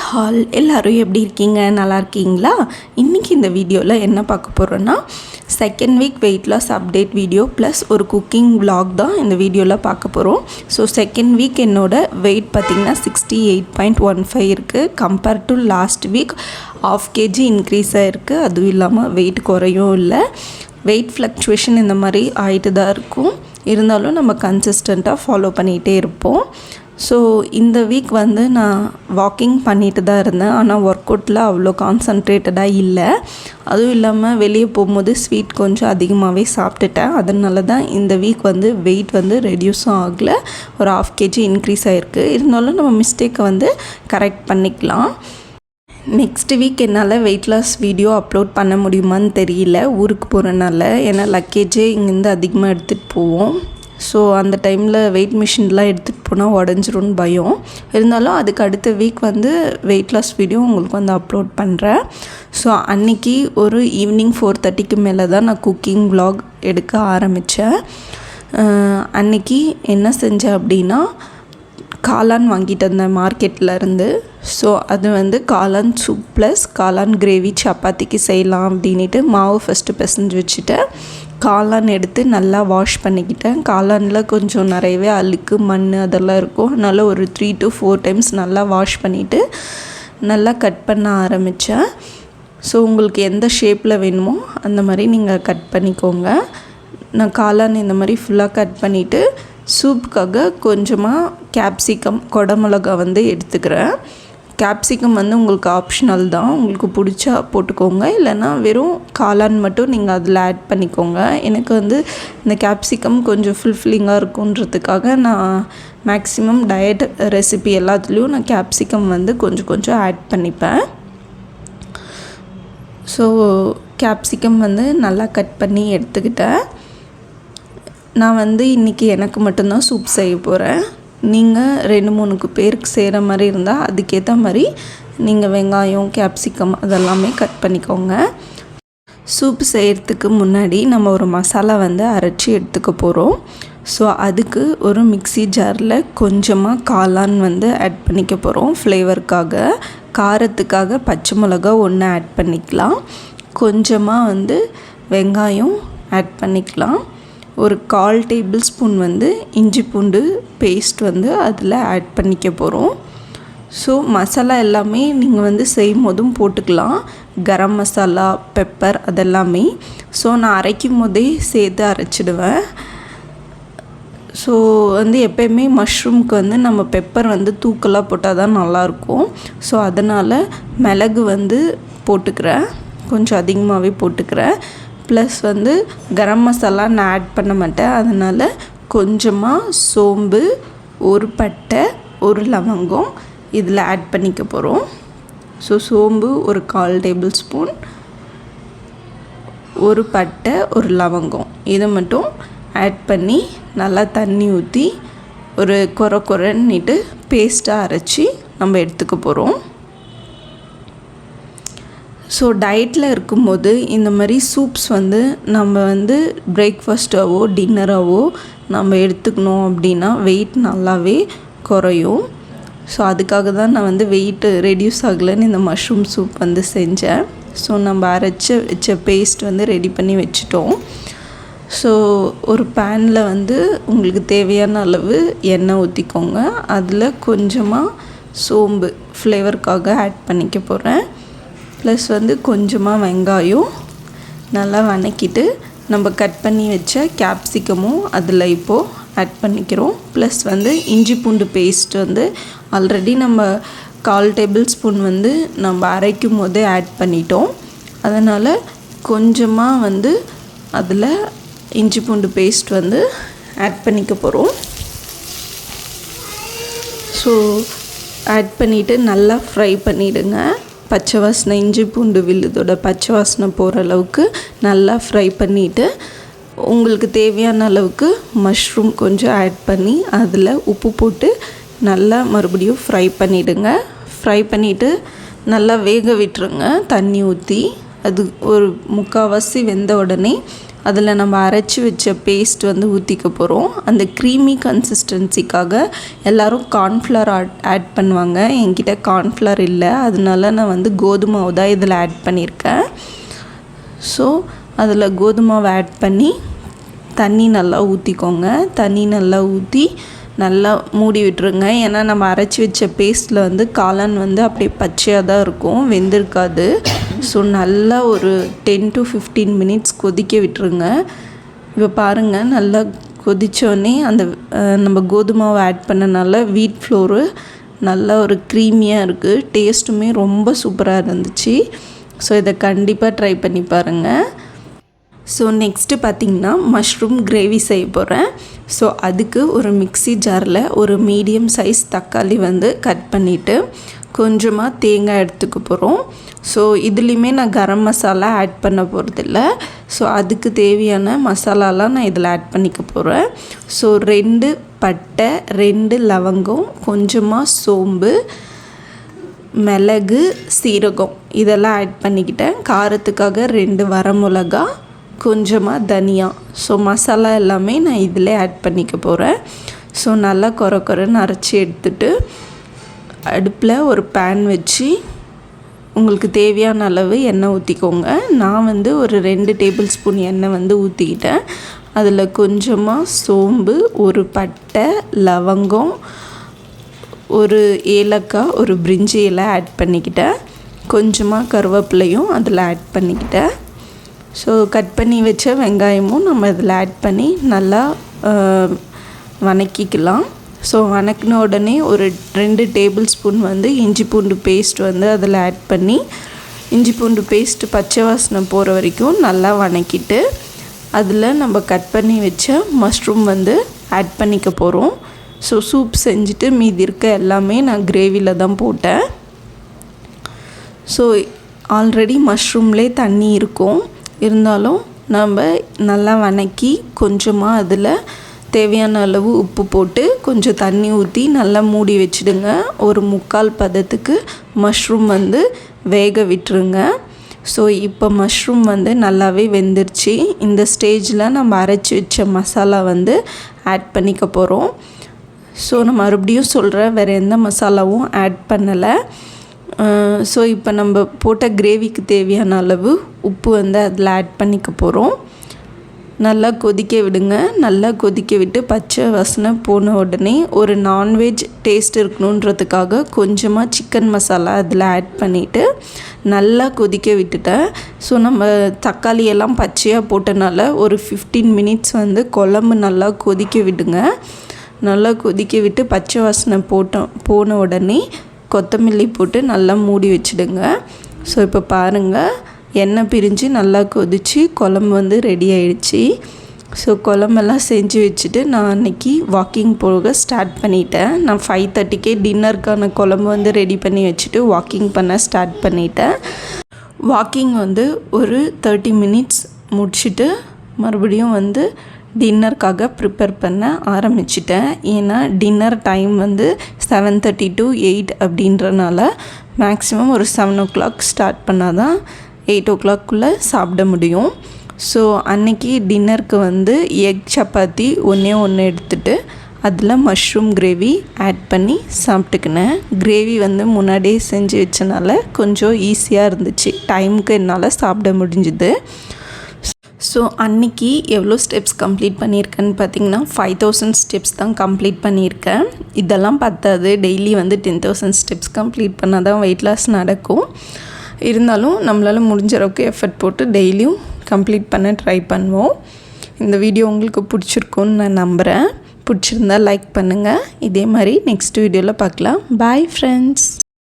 Hall எல்லோரும் எப்படி இருக்கீங்க? நல்லா இருக்கீங்களா? இன்றைக்கி இந்த வீடியோவில் என்ன பார்க்க போகிறோன்னா second week weight loss update video plus ஒரு குக்கிங் vlog தான் இந்த வீடியோவில் பார்க்க போகிறோம். ஸோ செகண்ட் வீக் என்னோடய வெயிட் பார்த்திங்கன்னா 68.15 இருக்குது. Compare to last week 1/2 kg increase ஆகிருக்கு. அதுவும் இல்லாமல் வெயிட் குறையும் இல்லை. வெயிட் ஃப்ளக்சுவேஷன் இந்த மாதிரி ஆகிட்டு தான் இருக்கும். இருந்தாலும் நம்ம கன்சிஸ்டண்ட்டாக ஃபாலோ பண்ணிகிட்டே இருப்போம். ஸோ இந்த வீக் நான் வாக்கிங் பண்ணிட்டு தான் இருந்தேன். ஆனால் ஒர்க் அவுட்டில் அவ்வளோ கான்சன்ட்ரேட்டடாக இல்லை. அதுவும் இல்லாமல் வெளியே போகும்போது ஸ்வீட் கொஞ்சம் அதிகமாகவே சாப்பிட்டுட்டேன். அதனால தான் இந்த வீக் வெயிட் ரெடியூஸும் ஆகலை. ஒரு 1/2 kg இன்க்ரீஸ் ஆகிருக்கு. இருந்தாலும் நம்ம மிஸ்டேக்கை கரெக்ட் பண்ணிக்கலாம். நெக்ஸ்ட் வீக் என்னால் வெயிட் லாஸ் வீடியோ அப்லோட் பண்ண முடியுமான்னு தெரியல, ஊருக்கு போகிறனால. ஏன்னா லக்கேஜே இங்கேருந்து அதிகமாக எடுத்துகிட்டு போவோம். ஸோ அந்த டைமில் வெயிட் மிஷின்லாம் எடுத்துகிட்டு போனால் உடஞ்சிரும்னு பயம். இருந்தாலும் அதுக்கு அடுத்த வீக் வெயிட் லாஸ் வீடியோ உங்களுக்கு அப்லோட் பண்ணுறேன். ஸோ அன்றைக்கி ஒரு ஈவினிங் 4:30க்கு மேலே தான் நான் குக்கிங் vlog எடுக்க ஆரம்பித்தேன். அன்றைக்கி என்ன செஞ்சேன் அப்படின்னா, காளான் வாங்கிட்டு வந்தேன் மார்க்கெட்லேருந்து. ஸோ அது காளான் சூப் ப்ளஸ் காளான் கிரேவி சப்பாத்திக்கு செய்யலாம் அப்படின்ட்டு மாவு ஃபஸ்ட்டு பிசைஞ்சு வச்சுட்டேன். காளான் எடுத்து நல்லா வாஷ் பண்ணிக்கிட்டேன். காளானில் கொஞ்சம் நிறையவே அழுக்கு மண் அதெல்லாம் இருக்கும். அதனால் ஒரு 3 to 4 times நல்லா வாஷ் பண்ணிவிட்டு நல்லா கட் பண்ண ஆரம்பித்தேன். ஸோ உங்களுக்கு எந்த ஷேப்பில் வேணுமோ அந்த மாதிரி நீங்கள் கட் பண்ணிக்கோங்க. நான் காளான் இந்த மாதிரி ஃபுல்லாக கட் பண்ணிவிட்டு சூப்புக்காக கொஞ்சமாக கேப்சிகம் குடமிளகா எடுத்துக்கிறேன். கேப்சிகம் உங்களுக்கு ஆப்ஷனல் தான். உங்களுக்கு பிடிச்சா போட்டுக்கோங்க, இல்லைன்னா வெறும் காளான் மட்டும் நீங்கள் அதில் ஆட் பண்ணிக்கோங்க. எனக்கு இந்த கேப்சிகம் கொஞ்சம் ஃபுல்ஃபில்லிங்காக இருக்குன்றதுக்காக நான் மேக்ஸிமம் டயட் ரெசிபி எல்லாத்துலேயும் நான் கேப்சிகம் கொஞ்சம் கொஞ்சம் ஆட் பண்ணிப்பேன். ஸோ கேப்சிகம் நல்லா கட் பண்ணி எடுத்துக்கிட்டேன். நான் இன்றைக்கி எனக்கு மட்டும்தான் சூப் செய்ய போகிறேன். நீங்கள் 2-3 பேருக்கு செய்கிற மாதிரி இருந்தால் அதுக்கேற்ற மாதிரி நீங்கள் வெங்காயம் கேப்சிகம் அதெல்லாமே கட் பண்ணிக்கோங்க. சூப் செய்கிறதுக்கு முன்னாடி நம்ம ஒரு மசாலா அரைச்சி எடுத்துக்க போகிறோம். ஸோ அதுக்கு ஒரு மிக்ஸி ஜாரில் கொஞ்சமாக காளான் ஆட் பண்ணிக்க போகிறோம் ஃப்ளேவருக்காக. காரத்துக்காக பச்சை மிளகா 1 ஆட் பண்ணிக்கலாம். கொஞ்சமாக வெங்காயம் ஆட் பண்ணிக்கலாம். ஒரு 1/4 டேபிள்ஸ்பூன் இஞ்சி பூண்டு பேஸ்ட் அதில் ஆட் பண்ணிக்க போகிறோம். ஸோ மசாலா எல்லாமே நீங்கள் செய்யும் போதும் போட்டுக்கலாம். கரம் மசாலா பெப்பர் அதெல்லாமே. ஸோ நான் அரைக்கும் போதே சேர்த்து அரைச்சிடுவேன். ஸோ எப்போயுமே மஷ்ரூம்க்கு நம்ம பெப்பர் தூக்கலாக போட்டால் தான் நல்லாயிருக்கும். ஸோ அதனால் மிளகு போட்டுக்கிறேன், கொஞ்சம் அதிகமாகவே போட்டுக்கிறேன். ப்ளஸ் கரம் மசாலா நான் ஆட் பண்ண மாட்டேன். அதனால் கொஞ்சமாக சோம்பு, ஒரு பட்டை, ஒரு லவங்கம் இதில் ஆட் பண்ணிக்க போகிறோம். ஸோ சோம்பு ஒரு 1/4 டேபிள்ஸ்பூன், ஒரு பட்டை, ஒரு லவங்கம் இதை மட்டும் ஆட் பண்ணி நல்லா தண்ணி ஊற்றி ஒரு கொரன்னிட்டு பேஸ்ட்டாக அரைச்சி நம்ம எடுத்துக்க போகிறோம். ஸோ டயட்டில் இருக்கும்போது இந்த மாதிரி சூப்ஸ் நம்ம பிரேக்ஃபாஸ்ட்டாவோ டின்னராகவோ நம்ம எடுத்துக்கணும் அப்படின்னா வெயிட் நல்லாவே குறையும். ஸோ அதுக்காக தான் நான் வெயிட் ரெடியூஸ் ஆகலைன்னு இந்த மஷ்ரூம் சூப் செஞ்சேன். ஸோ நம்ம அரைச்சி வச்ச பேஸ்ட் ரெடி பண்ணி வச்சுட்டோம். ஸோ ஒரு பேனில் உங்களுக்கு தேவையான அளவு எண்ணெய் ஊற்றிக்கோங்க. அதில் கொஞ்சமாக சோம்பு ஃப்ளேவருக்காக ஆட் பண்ணிக்க போகிறேன். ப்ளஸ் கொஞ்சமாக வெங்காயம் நல்லா வதக்கிட்டு நம்ம கட் பண்ணி வச்ச கேப்சிகமும் அதில் இப்போது ஆட் பண்ணிக்கிறோம். ப்ளஸ் இஞ்சி பூண்டு பேஸ்ட் ஆல்ரெடி நம்ம 1/4 டேபிள்ஸ்பூன் நம்ம அரைக்கும் போதே ஆட் பண்ணிட்டோம். அதனால் கொஞ்சமாக அதில் இஞ்சி பூண்டு பேஸ்ட் ஆட் பண்ணிக்க போகிறோம். ஸோ ஆட் பண்ணிவிட்டு நல்லா ஃப்ரை பண்ணிவிடுங்க. பச்சை வாசனை இஞ்சி பூண்டு விழுதோட பச்சை வாசனை போகிற அளவுக்கு நல்லா ஃப்ரை பண்ணிவிட்டு உங்களுக்கு தேவையான அளவுக்கு மஷ்ரூம் கொஞ்சம் ஆட் பண்ணி அதில் உப்பு போட்டு நல்லா மறுபடியும் ஃப்ரை பண்ணிவிடுங்க. ஃப்ரை பண்ணிவிட்டு நல்லா வேக விட்டுருங்க தண்ணி ஊற்றி. அது ஒரு 3/4 வெந்த உடனே அதில் நம்ம அரைச்சி வச்ச பேஸ்ட் வந்து ஊற்றிக்க போகிறோம். அந்த க்ரீமி கன்சிஸ்டன்சிக்காக எல்லோரும் கார்ன்ஃப்ளவர் ஆட் பண்ணுவாங்க. என்கிட்ட கார்ன்ஃப்ளவர் இல்லை, அதனால நான் வந்து கோதுமாவு தான் இதில் ஆட் பண்ணியிருக்கேன். ஸோ அதில் கோதுமாவை ஆட் பண்ணி தண்ணி நல்லா ஊற்றிக்கோங்க. தண்ணி நல்லா ஊற்றி நல்லா மூடி விட்டுருங்க. ஏன்னா நம்ம அரைச்சி வச்ச பேஸ்ட்டில் வந்து காளான் வந்து அப்படியே பச்சையாக தான் இருக்கும், வெந்திருக்காது. ஸோ நல்லா ஒரு 10 to 15 minutes கொதிக்க விட்டுருங்க. இப்போ பாருங்கள், நல்லா கொதித்தோடனே அந்த நம்ம கோதுமாவை ஆட் பண்ணனால வீட் ஃப்ளோரு நல்லா ஒரு க்ரீமியாக இருக்குது. டேஸ்ட்டுமே ரொம்ப சூப்பராக இருந்துச்சு. ஸோ இதை கண்டிப்பாக ட்ரை பண்ணி பாருங்கள். ஸோ நெக்ஸ்ட்டு பார்த்திங்கன்னா மஷ்ரூம் கிரேவி செய்ய போகிறேன். ஸோ அதுக்கு ஒரு மிக்ஸி ஜாரில் ஒரு மீடியம் சைஸ் தக்காளி வந்து கட் பண்ணிவிட்டு கொஞ்சமாக தேங்காய் எடுத்துக்க போகிறோம். ஸோ இதுலேயுமே நான் கரம் மசாலா ஆட் பண்ண போகிறதில்ல. ஸோ அதுக்கு தேவையான மசாலாலாம் நான் இதில் ஆட் பண்ணிக்க போகிறேன். ஸோ 2 பட்டை, 2 லவங்கம், கொஞ்சமாக சோம்பு, மிளகு, சீரகம் இதெல்லாம் ஆட் பண்ணிக்கிட்டேன். காரத்துக்காக 2 வரமிளகா, கொஞ்சமாக தனியா. ஸோ மசாலா எல்லாமே நான் இதில் ஆட் பண்ணிக்க போகிறேன். ஸோ நல்லா கொரன்னு அரைச்சி எடுத்துட்டு அடுப்பில் ஒரு பேன் வச்சு உங்களுக்கு தேவையான அளவு எண்ணெய் ஊற்றிக்கோங்க. நான் வந்து ஒரு 2 டேபிள் ஸ்பூன் எண்ணெய் வந்து ஊற்றிக்கிட்டேன். அதில் கொஞ்சமாக சோம்பு, ஒரு பட்டை, லவங்கம், ஒரு ஏலக்காய், ஒரு பிரிஞ்சி இலை ஆட் பண்ணிக்கிட்டேன். கொஞ்சமாக கருவேப்பிலையும் அதில் ஆட் பண்ணிக்கிட்டேன். ஸோ கட் பண்ணி வச்ச வெங்காயமும் நம்ம இதில் ஆட் பண்ணி நல்லா வதக்கிக்கலாம். ஸோ வதக்கின உடனே ஒரு 2 டேபிள் ஸ்பூன் வந்து இஞ்சி பூண்டு பேஸ்ட் வந்து அதில் ஆட் பண்ணி இஞ்சி பூண்டு பேஸ்ட் பச்சை வாசனை போகிற வரைக்கும் நல்லா வதக்கிட்டு அதில் நம்ம கட் பண்ணி வச்ச மஷ்ரூம் வந்து ஆட் பண்ணிக்க போகிறோம். ஸோ சூப் செஞ்சுட்டு மீதி இருக்க எல்லாமே நான் கிரேவியில் தான் போட்டேன். ஸோ ஆல்ரெடி மஷ்ரூம்லேயே தண்ணி இருக்கும், இருந்தாலும் நம்ம நல்லா வதக்கி கொஞ்சமாக அதில் தேவையான அளவு உப்பு போட்டு கொஞ்சம் தண்ணி ஊற்றி நல்லா மூடி வச்சுடுங்க. ஒரு 3/4 பதத்துக்கு மஷ்ரூம் வந்து வேக விட்டுருங்க. ஸோ இப்போ மஷ்ரூம் வந்து நல்லாவே வெந்துருச்சு. இந்த ஸ்டேஜில் நம்ம அரைச்சி வச்ச மசாலா வந்து ஆட் பண்ணிக்க போகிறோம். ஸோ நான் மறுபடியும் சொல்கிறேன், வேறு எந்த மசாலாவும் ஆட் பண்ணலை. ஸோ இப்போ நம்ம போட்ட கிரேவிக்கு தேவையான அளவு உப்பு வந்து அதில் ஆட் பண்ணிக்க போகிறோம். நல்லா கொதிக்க விடுங்க. நல்லா கொதிக்க விட்டு பச்சை வாசனை போன உடனே ஒரு நான்வெஜ் டேஸ்ட் இருக்கணுன்றதுக்காக கொஞ்சமாக சிக்கன் மசாலா அதில் ஆட் பண்ணிவிட்டு நல்லா கொதிக்க விட்டுட்டேன். ஸோ நம்ம தக்காளியெல்லாம் பச்சையாக போட்டனால ஒரு 15 minutes வந்து குழம்பு நல்லா கொதிக்க விடுங்க. நல்லா கொதிக்க விட்டு பச்சை வாசனை போன உடனே கொத்தமல்லி போட்டு நல்லா மூடி வச்சுடுங்க. ஸோ இப்போ பாருங்கள், எண்ணெய் பிரிஞ்சு நல்லா கொதித்து குழம்பு வந்து ரெடி ஆகிடுச்சி. ஸோ குழம்பெல்லாம் செஞ்சு வச்சுட்டு நான் அன்றைக்கி வாக்கிங் போக ஸ்டார்ட் பண்ணிட்டேன். நான் 5:30க்கே டின்னருக்கான குழம்பு வந்து ரெடி பண்ணி வச்சுட்டு வாக்கிங் பண்ண ஸ்டார்ட் பண்ணிட்டேன். வாக்கிங் வந்து ஒரு 30 minutes முடிச்சுட்டு மறுபடியும் வந்து டின்னருக்காக ப்ரிப்பேர் பண்ண ஆரம்பிச்சிட்டேன். ஏன்னா டின்னர் டைம் வந்து 7:30 to 8 அப்படின்றனால மேக்ஸிமம் ஒரு 7 o'clock ஸ்டார்ட் பண்ணால் தான் 8 o'clock சாப்பிட முடியும். ஸோ அன்றைக்கி டின்னருக்கு வந்து எக் சப்பாத்தி ஒன்று எடுத்துகிட்டு அதில் மஷ்ரூம் கிரேவி ஆட் பண்ணி சாப்பிட்டுக்கினேன். கிரேவி வந்து முன்னாடியே செஞ்சு வச்சனால கொஞ்சம் ஈஸியாக இருந்துச்சு, டைமுக்கு என்னால் சாப்பிட முடிஞ்சுது. ஸோ அன்றைக்கி எவ்வளோ ஸ்டெப்ஸ் கம்ப்ளீட் பண்ணியிருக்கேன்னு பார்த்திங்கன்னா 5000 ஸ்டெப்ஸ் தான் கம்ப்ளீட் பண்ணியிருக்கேன். இதெல்லாம் பத்தாது, டெய்லி வந்து 10,000 ஸ்டெப்ஸ் கம்ப்ளீட் பண்ணால் தான் வெயிட் லாஸ் நடக்கும். இருந்தாலும் நம்மளால் முடிஞ்ச அளவுக்கு எஃபர்ட் போட்டு டெய்லியும் கம்ப்ளீட் பண்ண ட்ரை பண்ணுவோம். இந்த வீடியோ உங்களுக்கு பிடிச்சிருக்குன்னு நான் நம்புகிறேன். பிடிச்சிருந்தா லைக் பண்ணுங்கள். இதே மாதிரி நெக்ஸ்ட் வீடியோவில் பார்க்கலாம். Bye friends.